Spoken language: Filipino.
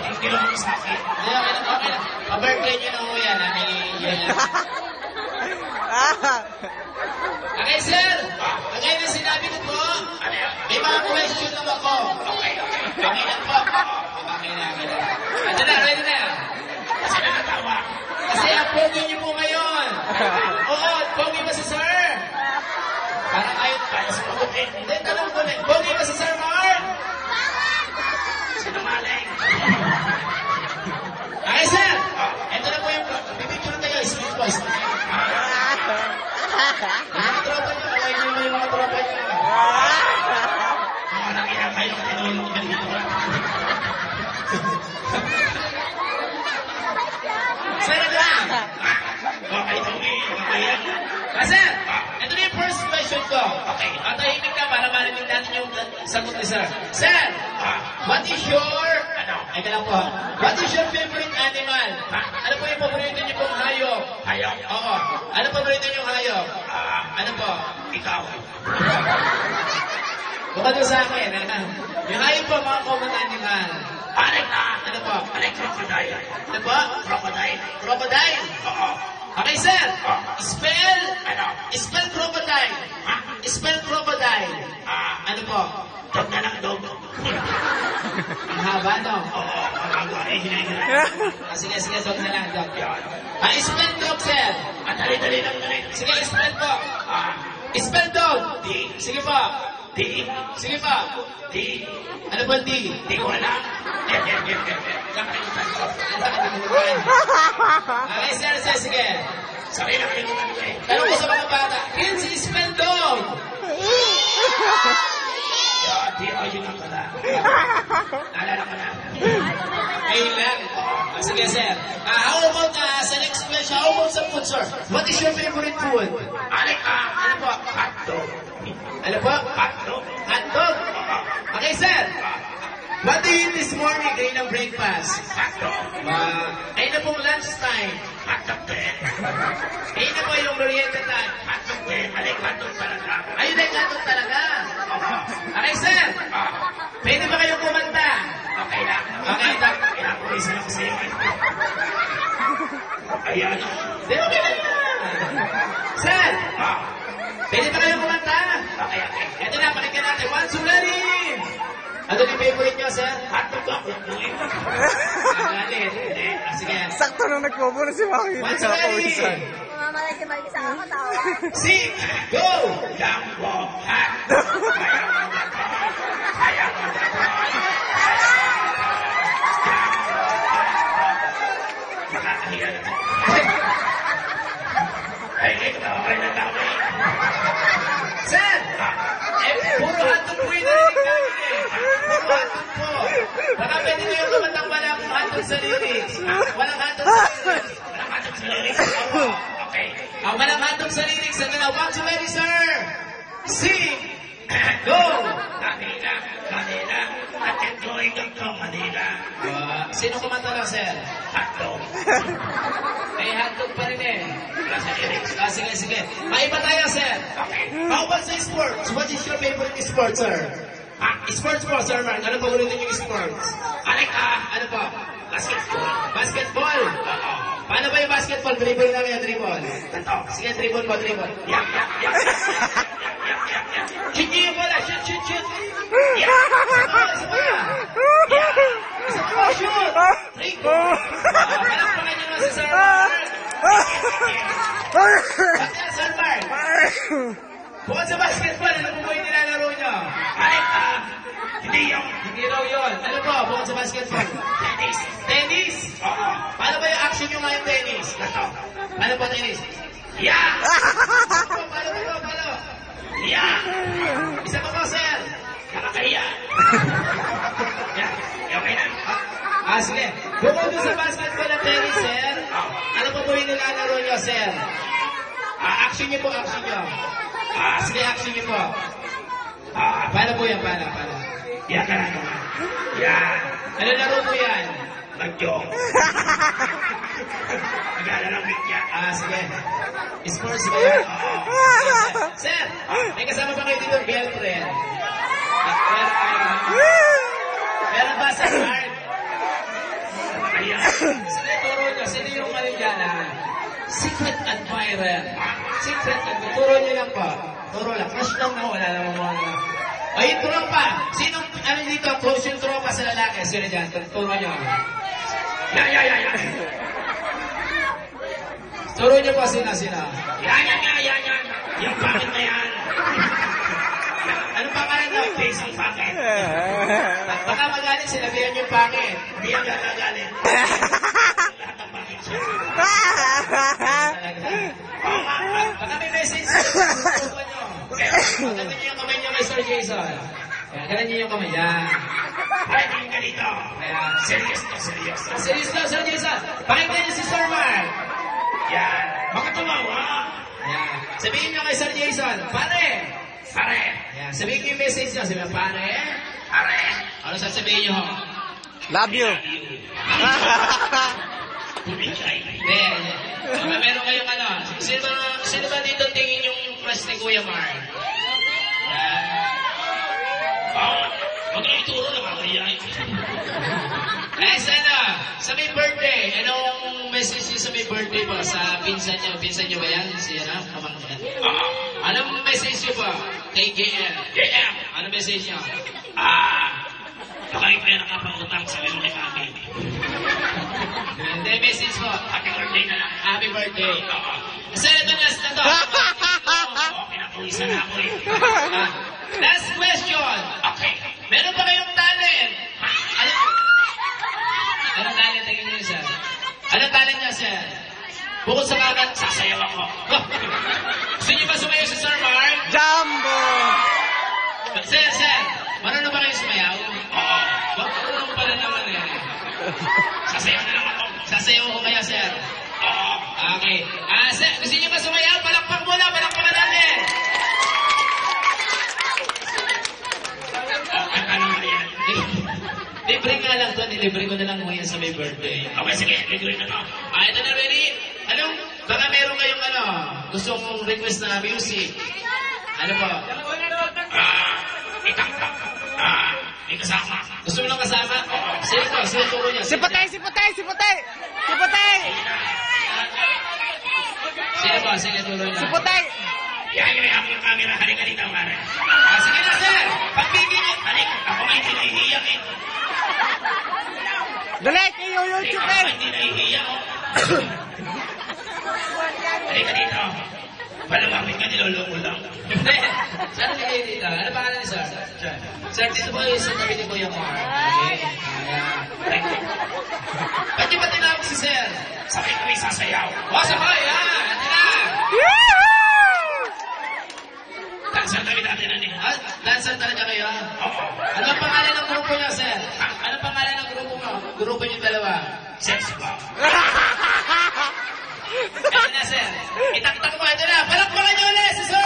Hindi lang sa akin. Okay lang. Pa-birthday nyo na ho yan. Okay, sir. Okay na sinabi ko po. May mga question lang ako. Okay. Okay lang po. Okay na. Ito na, ready na. Kasi nakatawa. Kasi ang pogi nyo po ngayon. Oo, pogi ba si sir? Parang ayun. Kaya sa pagkakin. Hindi, tanong ko na. Pogi ba si Sir Mark? Sinamaling. Okay, sir. Ito na po yung pipicture tayo. Smith boys. Mga tropa nyo. Kaway nyo yung mga tropa nyo. Mga nakita kayo na tinulong ganito. Sir, ito na. Okay, Tommy. Okay yan. Sir, ito na yung first question ko. Okay. Tahimik ka para marinig natin yung sagot ni sir. Sir, what is your... Ay, lang po. What is your favorite animal? Ano po yung paborito niyo pong hayop? Hayop? Oo. Ano paborito niyo hayop? Ano po? Ikaw. Bukod doon sa akin. Yung hayop po, mga common animal. Aray na. Ano po? Aray, crocodile. Ano po? Crocodile. Crocodile? Oo. Okay, sir. Spell. Ano? Spell crocodile. Spell crocodile. Ano po? Dog na lang, dog. Ang haba, no? Oo. Magagawa. Hinahinga. Sige, dog na lang, dog. Spell dog, sir. Dali lang. Sige, spell po. Spell dog. D. Sige po. D. Sige po. D. Ano ba D? Di ko alam. Nakalimutan ko. Okay, sir, sige. Sabi na kalimutan ko eh. Tanong ko sa mga bata, Kids, spell dog. Di ako yun ang pala. Naalala ko na. Ayun lang. Sige, sir. How about sa next question? How about sa food, sir? What is your favorite food? Aray ka. Ano po? Hotdog. Ano po? Hotdog. Hotdog. Okay, sir. What do you eat this morning? Kayo ng breakfast. Hotdog. Kayo na pong lunch time. Hotdog din. Kayo na po yung merienda time. Hotdog din. Aray, hotdog talaga. Ayun ay hotdog talaga. Okay, sir. Pwede ba kayong kumanta? Okay lang. Okay, sir. Pinapulisan ako sa iyo. Ayan. Di, okay lang yan. Sir, pwede ba kayong kumanta? Okay. Ito na, pakinggan natin. One, two, ready! Ano yung favorite nyo, sir? Hotdog ako. Galit. Sige. Sakto nung nagbobo na si Maki. One, two, ready! Mamalay si Mike sa kakatawa. Sing! Go! Jumbo. Hotdog. Kaya mo na to. Nakakahiya na to. Ay, okay na tao eh. Sir! Puro hotdog po yung narinig namin eh. Puro hotdog po. Baka pwede na yung kumantang wala akong hotdog sa lyrics. Walang hotdog sa lyrics. Walang hotdog sa lyrics. Okay. Walang hotdog sa lyrics. Ano na? One, two, ready, sir! Sing! Go! Manila. Atin going to Manila. Sino kumanta lang, sir? Hotdog. May hotdog pa rin eh. Wala sa lyrics. Sige. Maiba tayo, sir. Okay. How about sa sports? What is your favorite sport, sir? Sports po, sir Mark. Ano pa ulit yung sports? Aray ka. Ano pa? Basketball. Basketball. Oo. Paano ba yung basketball? Dribble namin yung dribble. Ito. Sige, dribble po, dribble. Yak. Shoot yung bola. Shoot. Yak. Isa pa. Isa pa, shoot. Dribble. Palakpakan nyo naman si Sir Mark. Bakit Sir Mark? Bukod sa basketball, ano po yung nilalaro nyo? Aray ka. Hindi yung Hindi raw yun. Ano po, bukod sa basketball? tennis. Tennis? Oo. Paano ba yung action nyo ngayon tennis? Ito. Paano po tennis? Yak. Paano? Yak. Isa pa po, sir. Nakakahiya. Yak. Okay na. Sige. Bukod doon sa basketball at tennis, sir, ano pa po yung nilalaro nyo, sir? Action nyo po, action nyo. Sige, action nyo po. Paano po yan? Paano? Yak ka na. Yan. Ano laro po yan? Mag-jong. Nagala ng bigya. Sige. Sports ba yan? Sir, may kasama ba kayo dito? Girlfriend. Meron ba sa card? Sige, turo nyo. Sino yung ano dyan, secret admirer. Secret admirer. Turo nyo lang po. Turo lang. Crush lang na. Wala namang mga. Ay, yung tropa. Sino, ano dito, close yung tropa sa lalaki? Sino dyan? Turo nyo. Yan. Turo nyo po, sino? Yan. Yung bakit na yan. Anong pangalan daw? Face ang bakit. Baka magalit, sinabihan yung bakit. Hindi ang gagalit. Lahat ang bakit siya. Baka may message sa tropa nyo. Pagkagan nyo yung kamay nyo kay Sir Jason. Ganan nyo yung kamay. Yan. Ay, tingin ka dito. Serious na. Serious na, Sir Jason. Pakinggan nyo si Sir Mark. Yan. Baka tumawa. Yan. Sabihin nyo kay Sir Jason, pare. Yan. Sabihin nyo yung message nyo. Sabihin, pare. Ano sasabihin nyo? Love you. Meron kayong ano. Sino ba dito tingin yung crush ni Kuya Mark? Yan. Huwag na ituro na makakaya. Sana, sa may birthday, anong message niyo sa may birthday po? Sa pinsan niyo? Pinsan niyo ba yan? Siya na? Anong message niyo po? Kay JM. Anong message niyo? Baka yung pera kapag-utang sa lalo ni Kami. Hindi, message po. Happy birthday na lang. Happy birthday. Kasi ito last na to. Pinapulisan na ako eh. Last question. Okay. Meron ba kayong talent? Anong talent tingin niyo, sir? Anong talent niya, sir? Bukod sa kakat, Sasayaw ako. gusto niyo ba sumayaw sa Sir Mark? Jumbo. Sir, marunong ba kayo sumayaw? Oo. Marunong pala naman eh. Sasayaw na lang ako. Sasayaw ko kaya, sir. Oo. Okay. Sir, gusto niyo ba sumayaw? Palakpak muna, palakpakan natin. Ano na yan? Libre nga lang to, nilibre ko na lang mo yan sa may birthday. Okay, sige. Ligoy na to. Ito na, ready? Baka meron kayong gustong request na music. Ano po? Itangkap. May kasama. Gusto mo lang kasama? Sino turo niya? Si Patay. Sino turo niya? Si Patay. Yan yung hapon yung camera. Halika dito, pare. Sige na, sir! Pagbibigyan! Halika. Ako nga hindi nahihiyak eh. Dali, kayo YouTube Ako nga hindi nahihiyak oh. Halika dito. Palawapit ka, niloloko lang. Hindi! Saan nilagay dito? Ano pangalan ni sir? Sir, dito po yung sa tabi ni Kuya Mark. Okay? Ba't yung ba tinawag si sir? Sakit ko yung sasayaw. Sabay! Ito na! Dansan kami dati na niya. Dancer talaga kayo? Oo. Ano ang pangalan ng grupo niya, sir? Ano ang pangalan ng grupo mo? Grupo niyo dalawa? Sex bomb. Ito na, sir. Itaktak mo. Ito na. Palakpakan niyo ulit si Sir